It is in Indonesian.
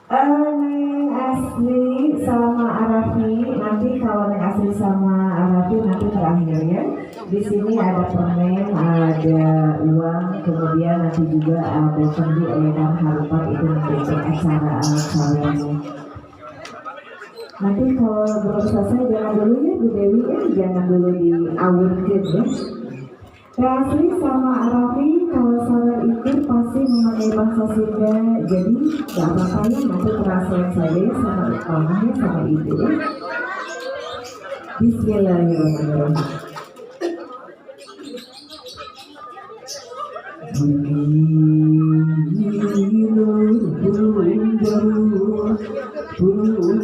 Neng Asli sama Arafi, nanti kalau Neng Asli sama Arafi nanti terakhir ya. Di sini ada permen, ada uang, kemudian nanti juga ada sendi dan harupat itu mendukung acara kalian. Nanti kalau belum selesai jangan dulu ya Bu Dewi ya, jangan dulu diawurkan ya. Asli sama Arafi kalau saya ikut pasti memakai bahasa Sunda, jadi gak apa-apa ya nanti translate saja ya sama ikhwannya sama ibu ya. Bismillahirrahmanirrahim. Bunyi